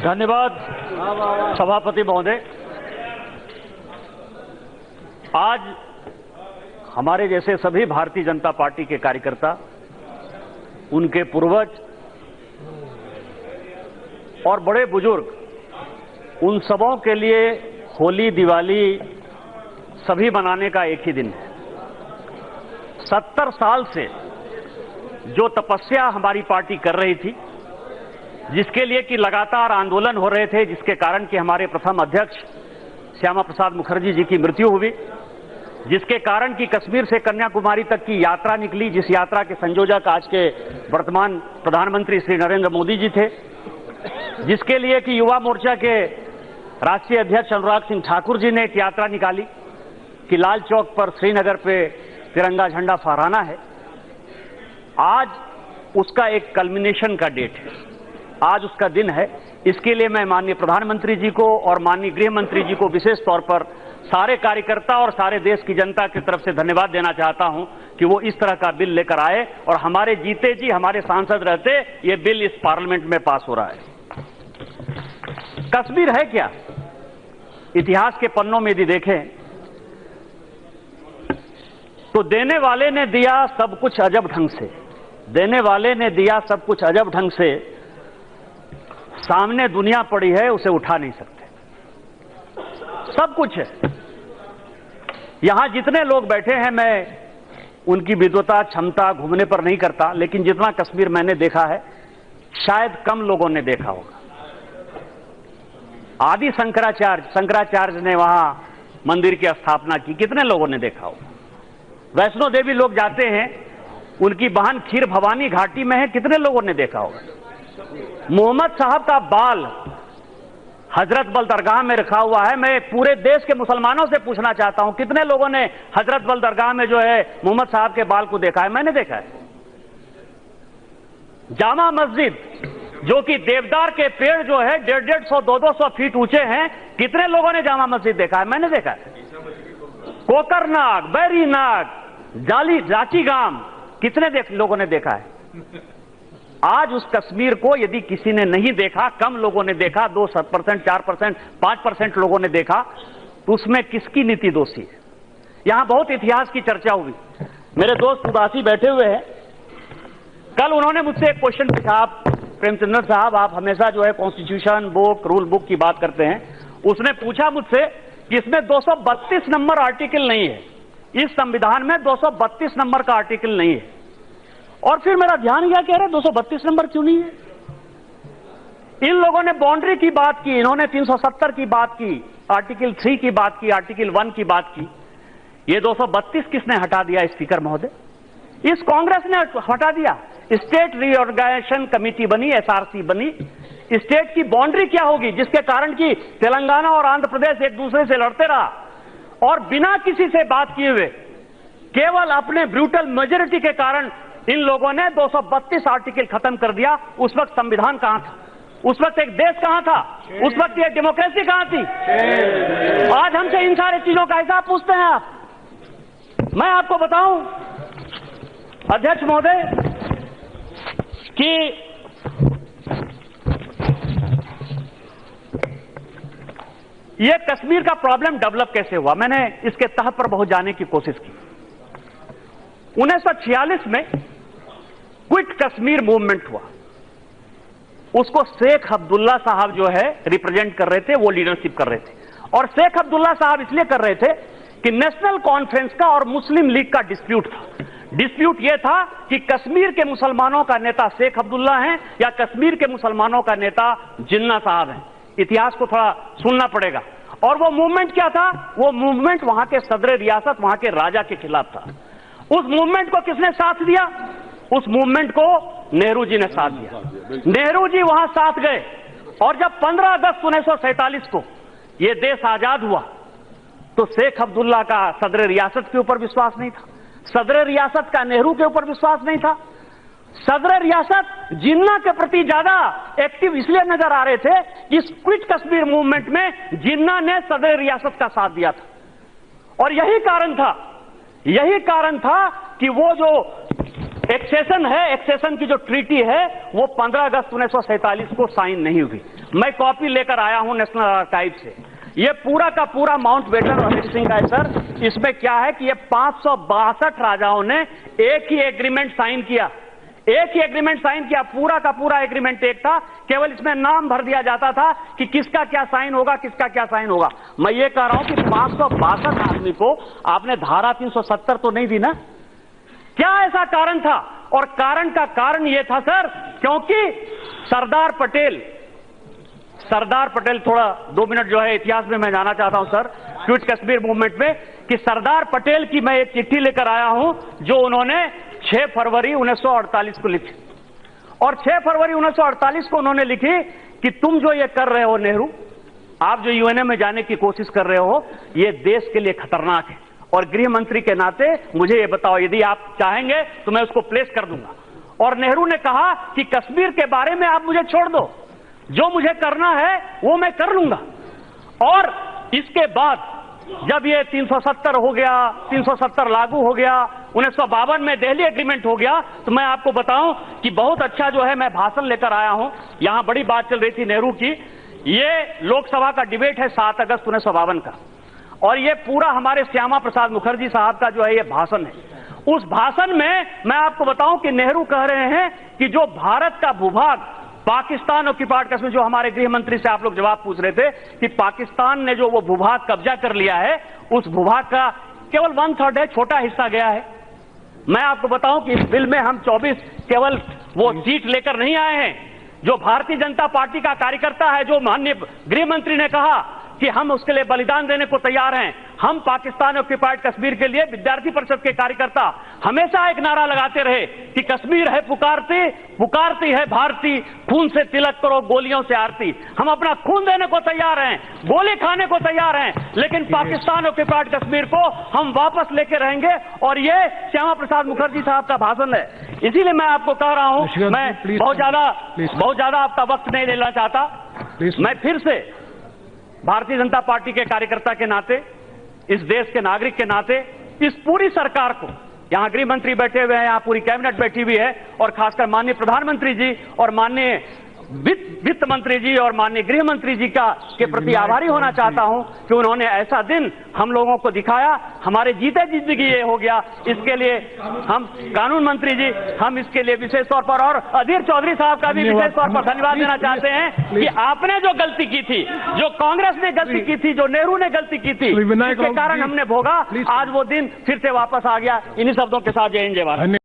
धन्यवाद सभापति महोदय। आज हमारे जैसे सभी भारतीय जनता पार्टी के कार्यकर्ता, उनके पूर्वज और बड़े बुजुर्ग, उन सबों के लिए होली, दिवाली सभी मनाने का एक ही दिन है। 70 साल से जो तपस्या हमारी पार्टी कर रही थी, जिसके लिए कि लगातार आंदोलन हो रहे थे, जिसके कारण कि हमारे प्रथम अध्यक्ष श्यामा प्रसाद मुखर्जी जी की मृत्यु हुई, जिसके कारण कि कश्मीर से कन्याकुमारी तक की यात्रा निकली, जिस यात्रा के संयोजक आज के वर्तमान प्रधानमंत्री श्री नरेंद्र मोदी जी थे, जिसके लिए कि युवा मोर्चा के राष्ट्रीय अध्यक्ष अनुराग सिंह ठाकुर जी ने एक यात्रा निकाली कि लाल चौक पर श्रीनगर पे तिरंगा झंडा फहराना है। आज उसका एक कल्मिनेशन का डेट है, आज उसका दिन है। इसके लिए मैं माननीय प्रधानमंत्री जी को और माननीय गृह मंत्री जी को विशेष तौर पर सारे कार्यकर्ता और सारे देश की जनता की तरफ से धन्यवाद देना चाहता हूं कि वो इस तरह का बिल लेकर आए और हमारे जीते जी, हमारे सांसद रहते ये बिल इस पार्लियामेंट में पास हो रहा है। कश्मीर है क्या? इतिहास के पन्नों में यदि देखें तो देने वाले ने दिया सब कुछ अजब ढंग से, देने वाले ने दिया सब कुछ अजब ढंग से, सामने दुनिया पड़ी है उसे उठा नहीं सकते। सब कुछ है। यहां जितने लोग बैठे हैं, मैं उनकी विद्वता क्षमता घूमने पर नहीं करता, लेकिन जितना कश्मीर मैंने देखा है शायद कम लोगों ने देखा होगा। आदि शंकराचार्य ने वहां मंदिर की स्थापना की, कितने लोगों ने देखा होगा। वैष्णो देवी लोग जाते हैं, उनकी बहन खीर भवानी घाटी में है, कितने लोगों ने देखा होगा। मोहम्मद साहब का बाल हजरत बल दरगाह में रखा हुआ है। मैं पूरे देश के मुसलमानों से पूछना चाहता हूं, कितने लोगों ने हजरत बल दरगाह में जो है मोहम्मद साहब के बाल को देखा है? मैंने देखा है। जामा मस्जिद जो कि देवदार के पेड़ जो है 150-150, 200 फीट ऊंचे हैं, कितने लोगों ने जामा मस्जिद देखा है? मैंने देखा है। कोकरनाग, बैरीनाग, जाची गांव, कितने लोगों ने देखा है? आज उस कश्मीर को यदि किसी ने नहीं देखा, कम लोगों ने देखा, 2%, 4%, 5% लोगों ने देखा, तो उसमें किसकी नीति दोषी है? यहां बहुत इतिहास की चर्चा हुई। मेरे दोस्त उदासी बैठे हुए हैं, कल उन्होंने मुझसे एक क्वेश्चन पूछा, आप प्रेमचंद्र साहब आप हमेशा जो है कॉन्स्टिट्यूशन बुक, रूल बुक की बात करते हैं। उसने पूछा मुझसे कि इसमें 232 नंबर आर्टिकल नहीं है, इस संविधान में 232 नंबर का आर्टिकल नहीं है। और फिर मेरा ध्यान गया, कह रहे 232 नंबर क्यों नहीं है? इन लोगों ने बाउंड्री की बात की, इन्होंने 370 की बात की, आर्टिकल 3 की बात की, आर्टिकल 1 की बात की। ये 232 किसने हटा दिया स्पीकर महोदय? इस कांग्रेस ने हटा दिया। स्टेट रीऑर्गेनाइजेशन कमेटी बनी, एसआरसी बनी। स्टेट की बाउंड्री क्या होगी जिसके कारण कि तेलंगाना और आंध्र प्रदेश एक दूसरे से लड़ते रहा और बिना किसी से बात किए हुए केवल अपने ब्रूटल मेजोरिटी के कारण इन लोगों ने 232 आर्टिकल खत्म कर दिया। उस वक्त संविधान कहां था? उस वक्त एक देश कहां था? उस वक्त ये डेमोक्रेसी कहां थी? आज हमसे इन सारी चीजों का हिसाब पूछते हैं आप। मैं आपको बताऊं अध्यक्ष महोदय कि ये कश्मीर का प्रॉब्लम डेवलप कैसे हुआ, मैंने इसके तह पर बहुत जाने की कोशिश की। 1946 में क्विट कश्मीर मूवमेंट हुआ। उसको शेख अब्दुल्ला साहब जो है रिप्रेजेंट कर रहे थे, वो लीडरशिप कर रहे थे। और शेख अब्दुल्ला साहब इसलिए कर रहे थे कि नेशनल कॉन्फ्रेंस का और मुस्लिम लीग का डिस्प्यूट था। डिस्प्यूट यह था कि कश्मीर के मुसलमानों का नेता शेख अब्दुल्ला हैं या कश्मीर के मुसलमानों का नेता जिन्ना साहब हैं। इतिहास को थोड़ा सुनना पड़ेगा। और वो मूवमेंट क्या था? वो मूवमेंट वहां के सदर रियासत, वहां के राजा के खिलाफ था। उस मूवमेंट को किसने साथ दिया? उस मूवमेंट को नेहरू जी ने साथ दिया। नेहरू जी वहां साथ गए और जब 15 अगस्त 1947 को यह देश आजाद हुआ तो शेख अब्दुल्ला का सदर रियासत के ऊपर विश्वास नहीं था, सदर रियासत का नेहरू के ऊपर विश्वास नहीं था। सदर रियासत जिन्ना के प्रति ज्यादा एक्टिव इसलिए नजर आ रहे थे कि इस क्विट कश्मीर मूवमेंट में जिन्ना ने सदर रियासत का साथ दिया था। और यही कारण था कि वो जो एक्सेशन की जो ट्रीटी है वो 15 अगस्त 1947 को साइन नहीं हुई। मैं कॉपी लेकर आया हूं नेशनल आर्काइव से। ये पूरा का पूरा माउंट बेटन और हरि सिंह का है सर। इसमें क्या है कि ये 562 राजाओं ने एक ही एग्रीमेंट साइन किया, एक ही एग्रीमेंट साइन किया, पूरा का पूरा एग्रीमेंट एक था, केवल इसमें नाम भर दिया जाता था कि किसका क्या साइन होगा, किसका क्या साइन होगा। मैं ये कह रहा हूं कि 562 आदमी को आपने धारा 370 तो नहीं दी ना? क्या ऐसा कारण था? और कारण का कारण यह था सर, क्योंकि सरदार पटेल, थोड़ा 2 मिनट जो है इतिहास में मैं जाना चाहता हूं सर, क्विट कश्मीर मूवमेंट में, कि सरदार पटेल की मैं एक चिट्ठी लेकर आया हूं जो उन्होंने 6 फरवरी 1948 को लिखी। और 6 फरवरी 1948 को उन्होंने लिखी कि तुम जो ये कर रहे हो नेहरू, आप जो यूएनए में जाने की कोशिश कर रहे हो, ये देश के लिए खतरनाक है। और गृह मंत्री के नाते मुझे ये बताओ, यदि आप चाहेंगे तो मैं उसको प्लेस कर दूंगा। और नेहरू ने कहा कि कश्मीर के बारे में आप मुझे छोड़ दो, जो मुझे करना है वो मैं कर लूंगा। और इसके बाद जब ये 370 हो गया, 370 लागू हो गया, 1952 में दिल्ली एग्रीमेंट हो गया, तो मैं आपको बताऊं कि बहुत अच्छा जो है मैं भाषण लेकर आया हूं। यहां बड़ी बात चल रही थी नेहरू की। ये लोकसभा का डिबेट है 7 अगस्त 1952 का, और ये पूरा हमारे श्यामा प्रसाद मुखर्जी साहब का जो है ये भाषण है। उस भाषण में मैं आपको बताऊं कि नेहरू कह रहे हैं कि जो भारत का भूभाग पाकिस्तान ऑक्युपाइड कश्मीर, जो हमारे गृह मंत्री से आप लोग जवाब पूछ रहे थे कि पाकिस्तान ने जो वो भूभाग कब्जा कर लिया है, उस भूभाग का केवल 1/3 है, छोटा हिस्सा गया है। मैं आपको बताऊं कि इस बिल में हम 24 केवल वो सीट लेकर नहीं आए हैं। जो भारतीय जनता पार्टी का कार्यकर्ता है, जो माननीय गृह मंत्री ने कहा कि हम उसके लिए बलिदान देने को तैयार हैं, हम पाकिस्तान ऑक्युपाइड कश्मीर के लिए विद्यार्थी परिषद के कार्यकर्ता हमेशा एक नारा लगाते रहे कि कश्मीर है पुकारती, पुकारती है भारती, खून से तिलक करो गोलियों से आरती। हम अपना खून देने को तैयार हैं, गोली खाने को तैयार हैं, लेकिन पाकिस्तान ऑक्युपाइड कश्मीर को हम वापस लेके रहेंगे। और ये श्यामा प्रसाद मुखर्जी साहब का भाषण है। इसीलिए मैं आपको कह रहा हूं, मैं बहुत ज्यादा आपका वक्त नहीं लेना चाहता। मैं फिर से भारतीय जनता पार्टी के कार्यकर्ता के नाते, इस देश के नागरिक के नाते, इस पूरी सरकार को, यहां गृह मंत्री बैठे हुए हैं, यहां पूरी कैबिनेट बैठी हुई है, और खासकर माननीय प्रधानमंत्री जी और माननीय वित्त मंत्री जी और माननीय गृह मंत्री जी के प्रति आभारी होना चाहता हूं कि उन्होंने ऐसा दिन हम लोगों को दिखाया। हमारे जीते जिंदगी ये हो गया। इसके लिए हम कानून मंत्री जी, हम इसके लिए विशेष तौर पर, और अधीर चौधरी साहब का भी विशेष तौर पर धन्यवाद देना चाहते हैं कि आपने जो गलती की थी, जो कांग्रेस ने गलती की थी, जो नेहरू ने गलती की थी, इसके कारण हमने भोगा। आज वो दिन फिर से वापस आ गया। इन्हीं शब्दों के साथ जय हिंद जय भारत।